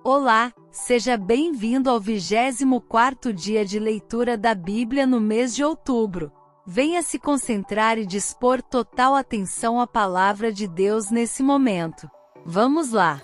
Olá, seja bem-vindo ao 24º dia de leitura da Bíblia no mês de outubro. Venha se concentrar e dispor total atenção à palavra de Deus nesse momento. Vamos lá!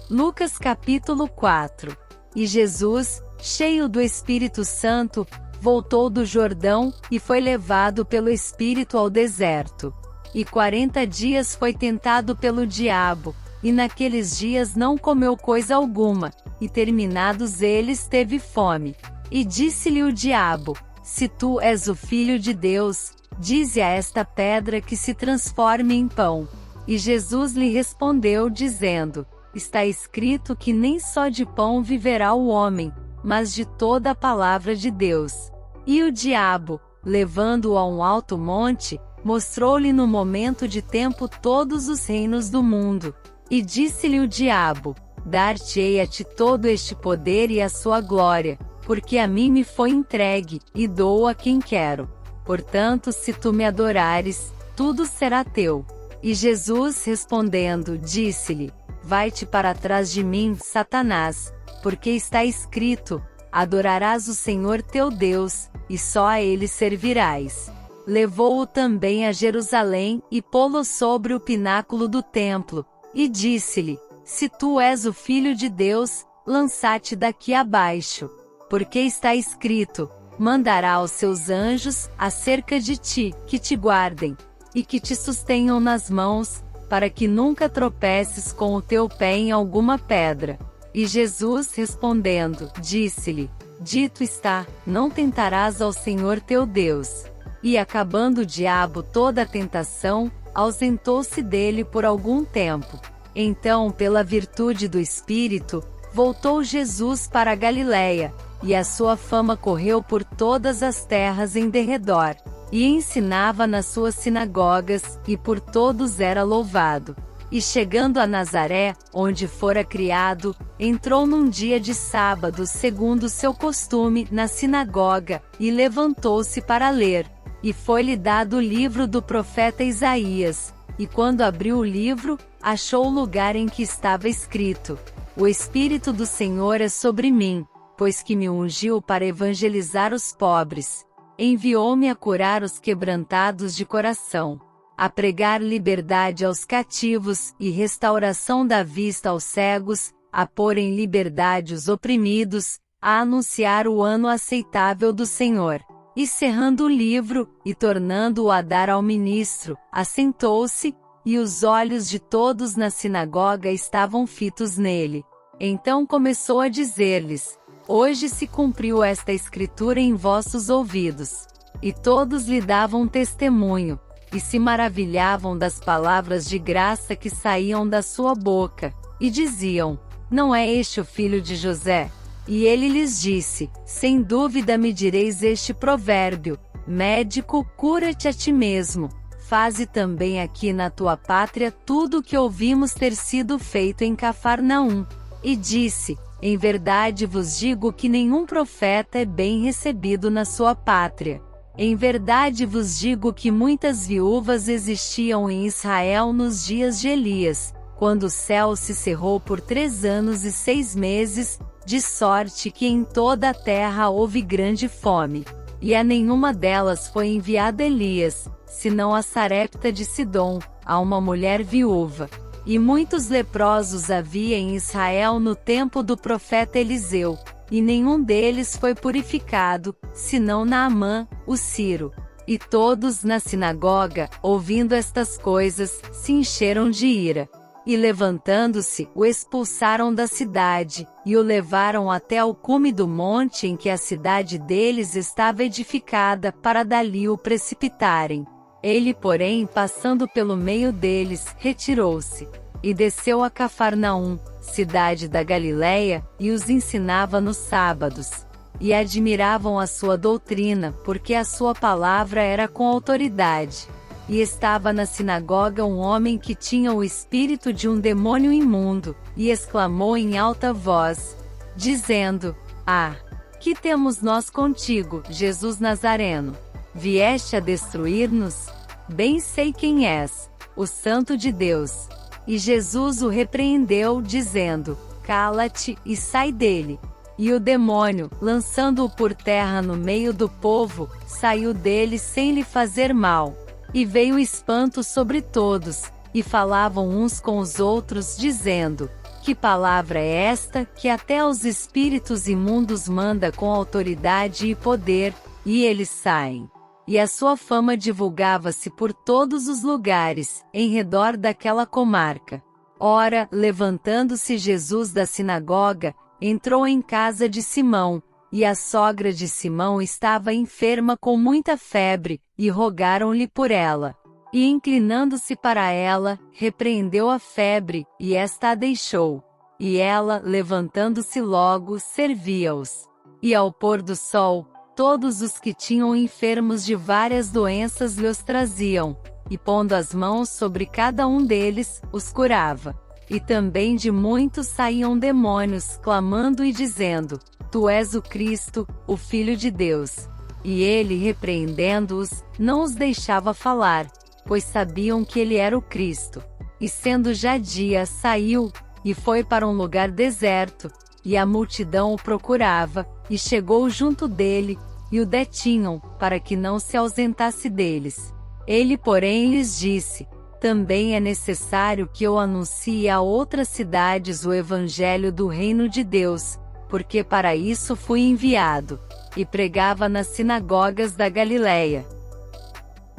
Lucas capítulo 4. E Jesus, cheio do Espírito Santo, voltou do Jordão, e foi levado pelo Espírito ao deserto. E 40 dias foi tentado pelo diabo, e naqueles dias não comeu coisa alguma, e terminados eles teve fome. E disse-lhe o diabo: Se tu és o Filho de Deus, dize a esta pedra que se transforme em pão. E Jesus lhe respondeu dizendo: Está escrito que nem só de pão viverá o homem, mas de toda a palavra de Deus. E o diabo, levando-o a um alto monte, mostrou-lhe no momento de tempo todos os reinos do mundo. E disse-lhe o diabo: Dar-te-ei a ti todo este poder e a sua glória, porque a mim me foi entregue, e dou a quem quero. Portanto, se tu me adorares, tudo será teu. E Jesus respondendo, disse-lhe: Vai-te para trás de mim, Satanás, porque está escrito: Adorarás o Senhor teu Deus, e só a ele servirás. Levou-o também a Jerusalém, e pô-lo sobre o pináculo do templo, e disse-lhe: Se tu és o Filho de Deus, lança-te daqui abaixo. Porque está escrito: Mandará aos seus anjos acerca de ti, que te guardem, e que te sustenham nas mãos, para que nunca tropeces com o teu pé em alguma pedra. E Jesus respondendo, disse-lhe: Dito está, não tentarás ao Senhor teu Deus. E acabando o diabo toda a tentação, ausentou-se dele por algum tempo. Então, pela virtude do Espírito, voltou Jesus para a Galiléia, e a sua fama correu por todas as terras em derredor. E ensinava nas suas sinagogas, e por todos era louvado. E chegando a Nazaré, onde fora criado, entrou num dia de sábado segundo o seu costume na sinagoga, e levantou-se para ler. E foi-lhe dado o livro do profeta Isaías, e quando abriu o livro, achou o lugar em que estava escrito: O Espírito do Senhor é sobre mim, pois que me ungiu para evangelizar os pobres. Enviou-me a curar os quebrantados de coração, a pregar liberdade aos cativos, e restauração da vista aos cegos, a pôr em liberdade os oprimidos, a anunciar o ano aceitável do Senhor. E cerrando o livro, e tornando-o a dar ao ministro, assentou-se, e os olhos de todos na sinagoga estavam fitos nele. Então começou a dizer-lhes: Hoje se cumpriu esta escritura em vossos ouvidos. E todos lhe davam testemunho, e se maravilhavam das palavras de graça que saíam da sua boca, e diziam: Não é este o filho de José? E ele lhes disse: Sem dúvida me direis este provérbio: Médico, cura-te a ti mesmo. Faze também aqui na tua pátria tudo o que ouvimos ter sido feito em Cafarnaum. E disse: Em verdade vos digo que nenhum profeta é bem recebido na sua pátria. Em verdade vos digo que muitas viúvas existiam em Israel nos dias de Elias, quando o céu se cerrou por 3 anos e 6 meses, de sorte que em toda a terra houve grande fome. E a nenhuma delas foi enviado Elias, senão a Sarepta de Sidom, a uma mulher viúva. E muitos leprosos havia em Israel no tempo do profeta Eliseu, e nenhum deles foi purificado, senão Naamã, o Ciro. E todos na sinagoga, ouvindo estas coisas, se encheram de ira. E levantando-se, o expulsaram da cidade, e o levaram até ao cume do monte em que a cidade deles estava edificada, para dali o precipitarem. Ele, porém, passando pelo meio deles, retirou-se. E desceu a Cafarnaum, cidade da Galiléia, e os ensinava nos sábados. E admiravam a sua doutrina, porque a sua palavra era com autoridade. E estava na sinagoga um homem que tinha o espírito de um demônio imundo, e exclamou em alta voz, dizendo: Ah, que temos nós contigo, Jesus Nazareno? Vieste a destruir-nos? Bem sei quem és, o Santo de Deus. E Jesus o repreendeu, dizendo: cala-te e sai dele. E o demônio, lançando-o por terra no meio do povo, saiu dele sem lhe fazer mal. E veio espanto sobre todos, e falavam uns com os outros, dizendo: que palavra é esta, que até aos espíritos imundos manda com autoridade e poder, e eles saem? E a sua fama divulgava-se por todos os lugares, em redor daquela comarca. Ora, levantando-se Jesus da sinagoga, entrou em casa de Simão, e a sogra de Simão estava enferma com muita febre, e rogaram-lhe por ela. E inclinando-se para ela, repreendeu a febre, e esta a deixou. E ela, levantando-se logo, servia-os. E ao pôr do sol, todos os que tinham enfermos de várias doenças lhe os traziam, e pondo as mãos sobre cada um deles, os curava. E também de muitos saíam demônios, clamando e dizendo: Tu és o Cristo, o Filho de Deus. E ele, repreendendo-os, não os deixava falar, pois sabiam que ele era o Cristo. E sendo já dia, saiu, e foi para um lugar deserto, e a multidão o procurava, e chegou junto dele, e o detinham, para que não se ausentasse deles. Ele, porém, lhes disse: Também é necessário que eu anuncie a outras cidades o evangelho do reino de Deus, porque para isso fui enviado. E pregava nas sinagogas da Galileia.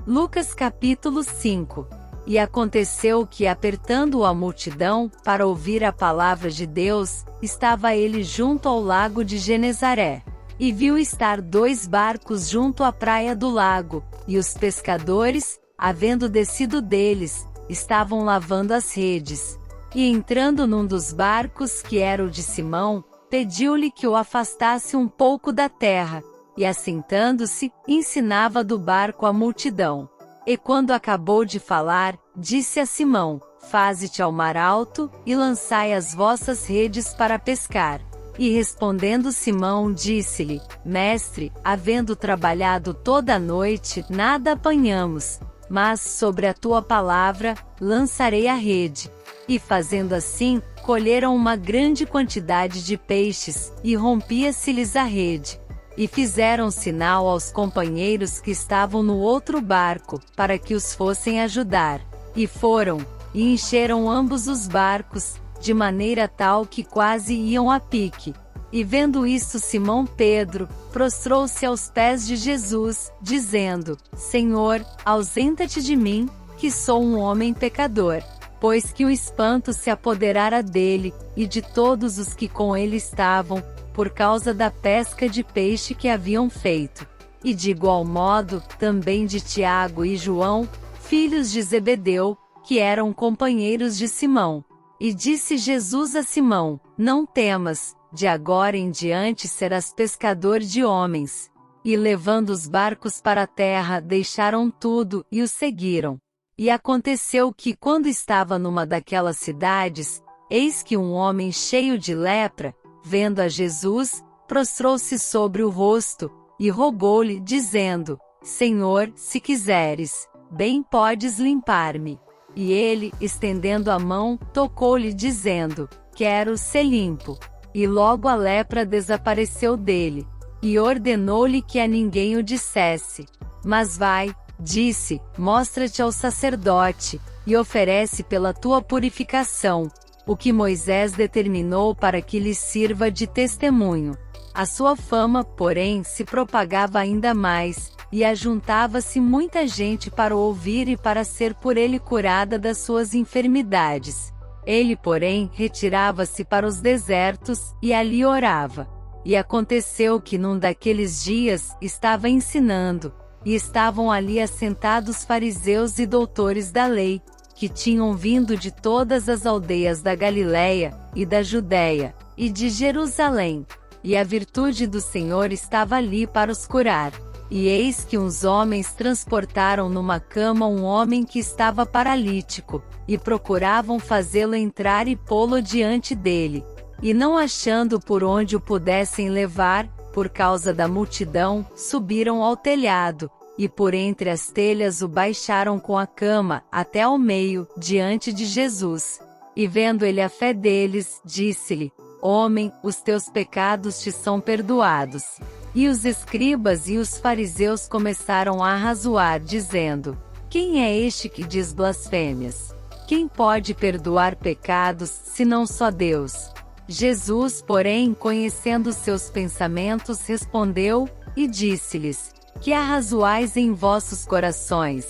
Lucas capítulo 5. E aconteceu que, apertando a multidão, para ouvir a palavra de Deus, estava ele junto ao lago de Genezaré. E viu estar 2 barcos junto à praia do lago, e os pescadores, havendo descido deles, estavam lavando as redes. E entrando num dos barcos, que era o de Simão, pediu-lhe que o afastasse um pouco da terra, e assentando-se, ensinava do barco a multidão. E quando acabou de falar, disse a Simão: Faze-te ao mar alto, e lançai as vossas redes para pescar. E respondendo Simão, disse-lhe: Mestre, havendo trabalhado toda a noite, nada apanhamos, mas sobre a tua palavra, lançarei a rede. E fazendo assim, colheram uma grande quantidade de peixes, e rompia-se-lhes a rede. E fizeram sinal aos companheiros que estavam no outro barco, para que os fossem ajudar. E foram, e encheram ambos os barcos, de maneira tal que quase iam a pique. E vendo isto, Simão Pedro prostrou-se aos pés de Jesus, dizendo: Senhor, ausenta-te de mim, que sou um homem pecador. Pois que o espanto se apoderara dele, e de todos os que com ele estavam, por causa da pesca de peixe que haviam feito. E de igual modo, também de Tiago e João, filhos de Zebedeu, que eram companheiros de Simão. E disse Jesus a Simão: Não temas, de agora em diante serás pescador de homens. E levando os barcos para a terra, deixaram tudo, e o seguiram. E aconteceu que, quando estava numa daquelas cidades, eis que um homem cheio de lepra, vendo a Jesus, prostrou-se sobre o rosto, e rogou-lhe, dizendo: Senhor, se quiseres, bem podes limpar-me. E ele, estendendo a mão, tocou-lhe, dizendo: Quero ser limpo. E logo a lepra desapareceu dele. E ordenou-lhe que a ninguém o dissesse. Mas vai, disse, mostra-te ao sacerdote, e oferece pela tua purificação o que Moisés determinou para que lhe sirva de testemunho. A sua fama, porém, se propagava ainda mais, e ajuntava-se muita gente para o ouvir e para ser por ele curada das suas enfermidades. Ele, porém, retirava-se para os desertos, e ali orava. E aconteceu que num daqueles dias, estava ensinando, e estavam ali assentados fariseus e doutores da lei, que tinham vindo de todas as aldeias da Galileia, e da Judéia, e de Jerusalém. E a virtude do Senhor estava ali para os curar. E eis que uns homens transportaram numa cama um homem que estava paralítico, e procuravam fazê-lo entrar e pô-lo diante dele. E não achando por onde o pudessem levar, por causa da multidão, subiram ao telhado, e por entre as telhas o baixaram com a cama, até ao meio, diante de Jesus. E vendo ele a fé deles, disse-lhe: Homem, os teus pecados te são perdoados. E os escribas e os fariseus começaram a arrazoar, dizendo: Quem é este que diz blasfêmias? Quem pode perdoar pecados, senão só Deus? Jesus, porém, conhecendo seus pensamentos, respondeu, e disse-lhes: Que arrazoais em vossos corações?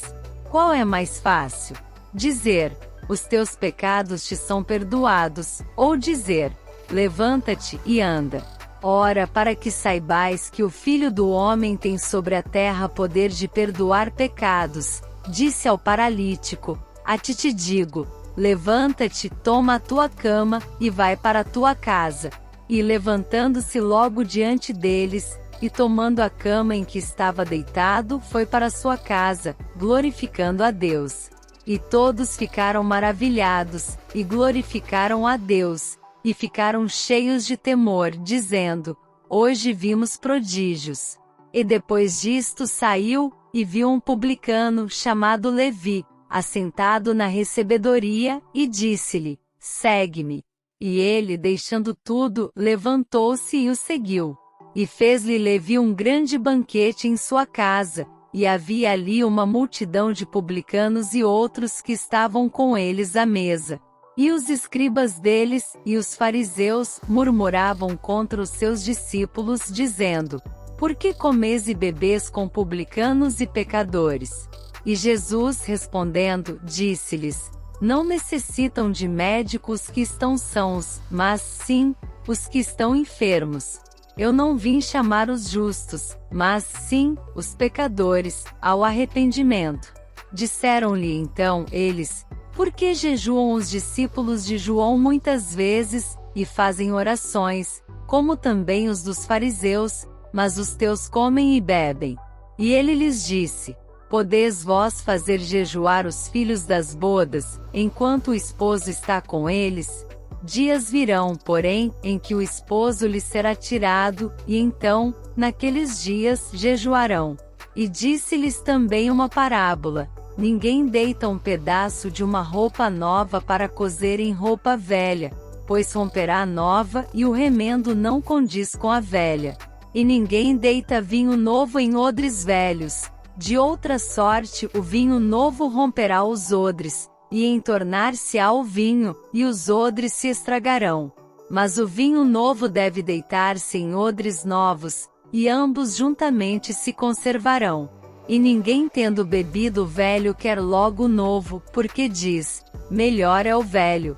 Qual é mais fácil? Dizer: Os teus pecados te são perdoados, ou dizer: Levanta-te e anda. Ora, para que saibais que o Filho do Homem tem sobre a terra poder de perdoar pecados, disse ao paralítico: A ti te digo, levanta-te, toma a tua cama, e vai para a tua casa. E levantando-se logo diante deles, e tomando a cama em que estava deitado, foi para sua casa, glorificando a Deus. E todos ficaram maravilhados, e glorificaram a Deus, e ficaram cheios de temor, dizendo: Hoje vimos prodígios. E depois disto saiu, e viu um publicano, chamado Levi, assentado na recebedoria, e disse-lhe: Segue-me. E ele, deixando tudo, levantou-se e o seguiu. E fez-lhe Levi um grande banquete em sua casa, e havia ali uma multidão de publicanos e outros que estavam com eles à mesa. E os escribas deles, e os fariseus, murmuravam contra os seus discípulos, dizendo: Por que comeis e bebês com publicanos e pecadores? E Jesus, respondendo, disse-lhes: Não necessitam de médicos que estão sãos, mas sim, os que estão enfermos. Eu não vim chamar os justos, mas sim, os pecadores, ao arrependimento. Disseram-lhe então eles: Por que jejuam os discípulos de João muitas vezes, e fazem orações, como também os dos fariseus, mas os teus comem e bebem? E ele lhes disse: Podeis vós fazer jejuar os filhos das bodas, enquanto o esposo está com eles? Dias virão, porém, em que o esposo lhes será tirado, e então, naqueles dias, jejuarão. E disse-lhes também uma parábola: Ninguém deita um pedaço de uma roupa nova para cozer em roupa velha, pois romperá a nova, e o remendo não condiz com a velha. E ninguém deita vinho novo em odres velhos, de outra sorte o vinho novo romperá os odres, e entornar-se-á o vinho, e os odres se estragarão. Mas o vinho novo deve deitar-se em odres novos, e ambos juntamente se conservarão. E ninguém tendo bebido o velho quer logo o novo, porque diz: Melhor é o velho.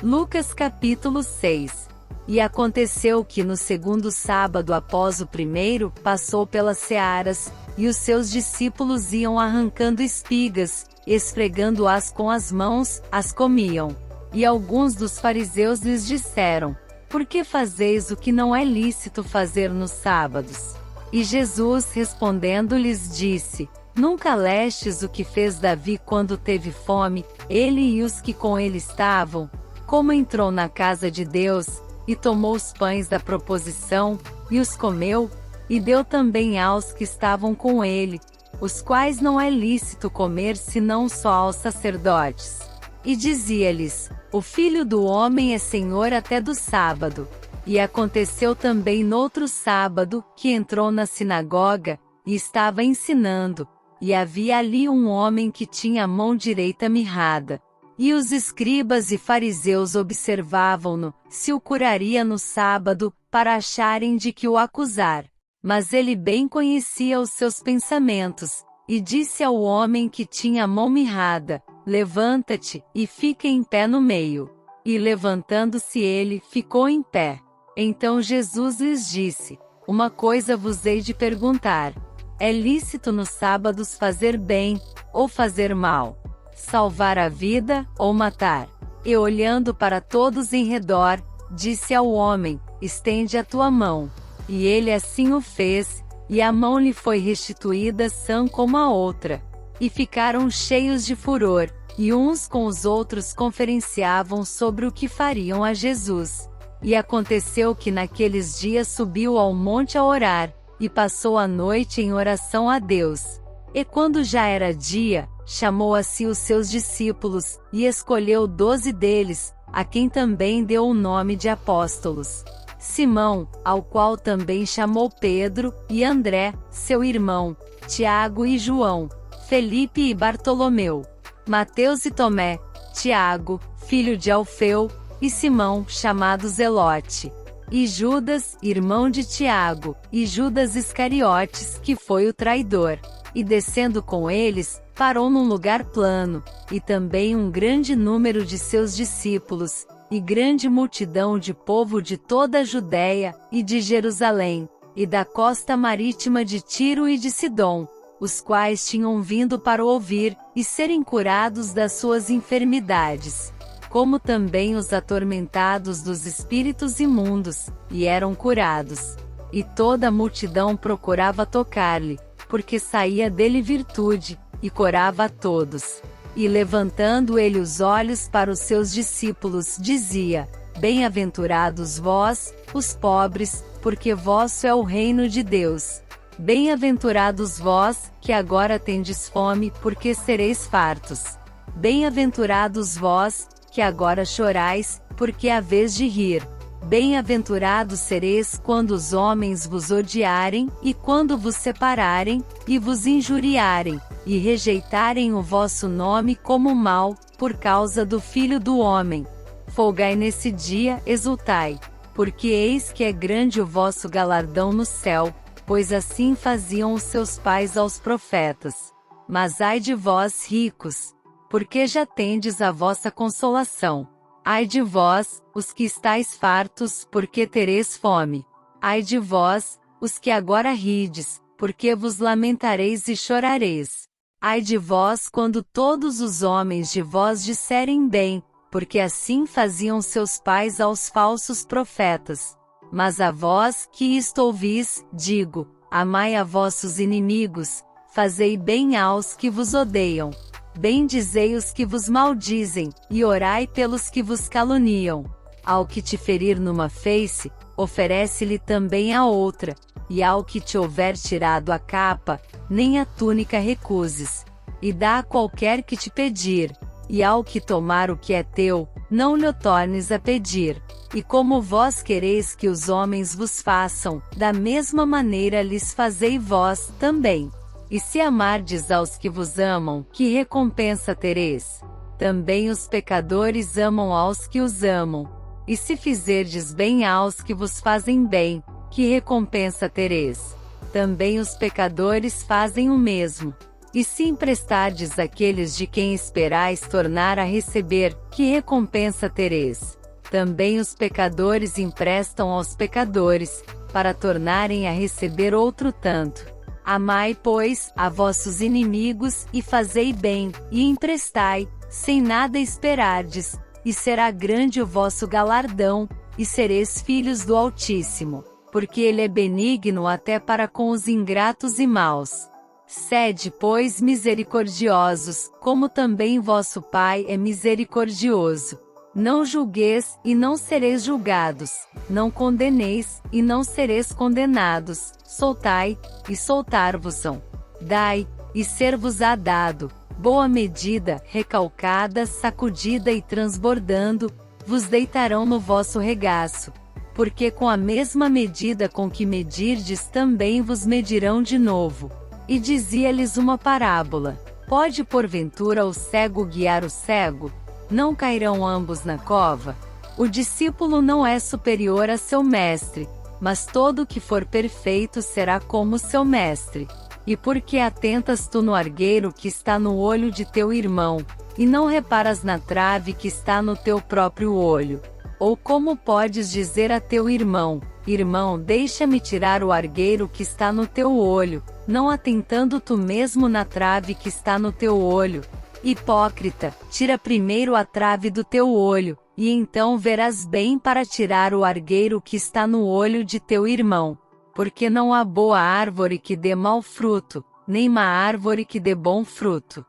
Lucas capítulo 6. E aconteceu que no segundo sábado após o primeiro, passou pelas searas, e os seus discípulos iam arrancando espigas, esfregando-as com as mãos, as comiam. E alguns dos fariseus lhes disseram: Por que fazeis o que não é lícito fazer nos sábados? E Jesus respondendo lhes disse: Nunca lestes o que fez Davi quando teve fome, ele e os que com ele estavam, como entrou na casa de Deus, e tomou os pães da proposição, e os comeu, e deu também aos que estavam com ele, os quais não é lícito comer senão só aos sacerdotes. E dizia-lhes: O Filho do Homem é Senhor até do sábado. E aconteceu também noutro sábado, que entrou na sinagoga, e estava ensinando, e havia ali um homem que tinha a mão direita mirrada. E os escribas e fariseus observavam-no, se o curaria no sábado, para acharem de que o acusar. Mas ele bem conhecia os seus pensamentos, e disse ao homem que tinha a mão mirrada: Levanta-te, e fica em pé no meio. E levantando-se ele, ficou em pé. Então Jesus lhes disse: Uma coisa vos hei de perguntar: é lícito nos sábados fazer bem, ou fazer mal? Salvar a vida, ou matar? E olhando para todos em redor, disse ao homem: Estende a tua mão. E ele assim o fez, e a mão lhe foi restituída sã como a outra. E ficaram cheios de furor, e uns com os outros conferenciavam sobre o que fariam a Jesus. E aconteceu que naqueles dias subiu ao monte a orar, e passou a noite em oração a Deus. E quando já era dia, chamou a si os seus discípulos, e escolheu 12 deles, a quem também deu o nome de apóstolos. Simão, ao qual também chamou Pedro, e André, seu irmão, Tiago e João, Felipe e Bartolomeu, Mateus e Tomé, Tiago, filho de Alfeu, e Simão, chamado Zelote, e Judas, irmão de Tiago, e Judas Iscariotes, que foi o traidor. E descendo com eles, parou num lugar plano, e também um grande número de seus discípulos, e grande multidão de povo de toda a Judéia, e de Jerusalém, e da costa marítima de Tiro e de Sidom, os quais tinham vindo para ouvir, e serem curados das suas enfermidades, como também os atormentados dos espíritos imundos, e eram curados. E toda a multidão procurava tocar-lhe, porque saía dele virtude, e curava a todos. E levantando ele os olhos para os seus discípulos, dizia: Bem-aventurados vós, os pobres, porque vosso é o reino de Deus. Bem-aventurados vós, que agora tendes fome, porque sereis fartos. Bem-aventurados vós, que agora chorais, porque haveis de rir. Bem-aventurados sereis quando os homens vos odiarem, e quando vos separarem, e vos injuriarem, e rejeitarem o vosso nome como mal, por causa do Filho do Homem. Folgai nesse dia, exultai, porque eis que é grande o vosso galardão no céu, pois assim faziam os seus pais aos profetas. Mas ai de vós ricos, porque já tendes a vossa consolação. Ai de vós, os que estáis fartos, porque tereis fome. Ai de vós, os que agora rides, porque vos lamentareis e chorareis. Ai de vós quando todos os homens de vós disserem bem, porque assim faziam seus pais aos falsos profetas. Mas a vós que isto ouvis, digo: amai a vossos inimigos, fazei bem aos que vos odeiam. Bendizei os que vos maldizem, e orai pelos que vos caluniam. Ao que te ferir numa face, oferece-lhe também a outra, e ao que te houver tirado a capa, nem a túnica recuses. E dá a qualquer que te pedir, e ao que tomar o que é teu, não lhe tornes a pedir. E como vós quereis que os homens vos façam, da mesma maneira lhes fazei vós também. E se amardes aos que vos amam, que recompensa tereis? Também os pecadores amam aos que os amam. E se fizerdes bem aos que vos fazem bem, que recompensa tereis? Também os pecadores fazem o mesmo. E se emprestardes àqueles de quem esperais tornar a receber, que recompensa tereis? Também os pecadores emprestam aos pecadores, para tornarem a receber outro tanto. Amai, pois, a vossos inimigos, e fazei bem, e emprestai, sem nada esperardes, e será grande o vosso galardão, e sereis filhos do Altíssimo, porque ele é benigno até para com os ingratos e maus. Sede, pois, misericordiosos, como também vosso Pai é misericordioso. Não julgueis, e não sereis julgados. Não condeneis, e não sereis condenados. Soltai, e soltar-vos-ão. Dai, e ser-vos-á dado. Boa medida, recalcada, sacudida e transbordando, vos deitarão no vosso regaço. Porque com a mesma medida com que medirdes também vos medirão de novo. E dizia-lhes uma parábola. Pode porventura o cego guiar o cego? Não cairão ambos na cova? O discípulo não é superior a seu mestre, mas todo o que for perfeito será como seu mestre. E por que atentas tu no argueiro que está no olho de teu irmão, e não reparas na trave que está no teu próprio olho? Ou como podes dizer a teu irmão: irmão, deixa-me tirar o argueiro que está no teu olho, não atentando tu mesmo na trave que está no teu olho? Hipócrita, tira primeiro a trave do teu olho, e então verás bem para tirar o argueiro que está no olho de teu irmão. Porque não há boa árvore que dê mau fruto, nem má árvore que dê bom fruto.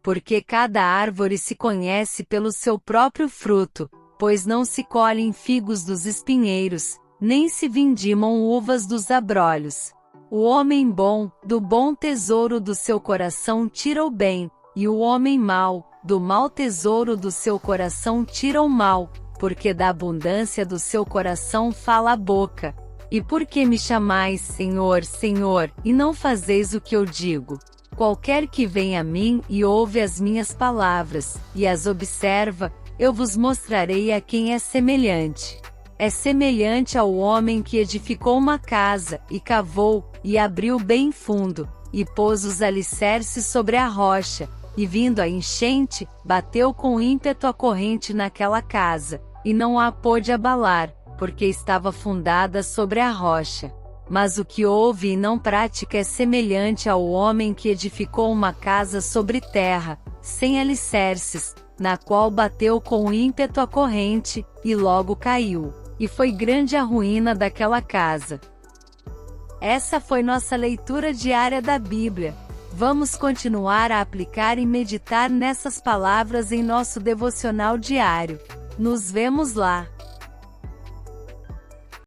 Porque cada árvore se conhece pelo seu próprio fruto, pois não se colhem figos dos espinheiros, nem se vindimam uvas dos abrolhos. O homem bom, do bom tesouro do seu coração tira o bem, e o homem mau, do mau tesouro do seu coração tira o mal, porque da abundância do seu coração fala a boca. E por que me chamais Senhor, Senhor, e não fazeis o que eu digo? Qualquer que vem a mim e ouve as minhas palavras, e as observa, eu vos mostrarei a quem é semelhante. É semelhante ao homem que edificou uma casa, e cavou, e abriu bem fundo, e pôs os alicerces sobre a rocha, e vindo a enchente, bateu com ímpeto a corrente naquela casa, e não a pôde abalar, porque estava fundada sobre a rocha. Mas o que ouve e não pratica é semelhante ao homem que edificou uma casa sobre terra, sem alicerces, na qual bateu com ímpeto a corrente, e logo caiu. E foi grande a ruína daquela casa. Essa foi nossa leitura diária da Bíblia. Vamos continuar a aplicar e meditar nessas palavras em nosso devocional diário. Nos vemos lá!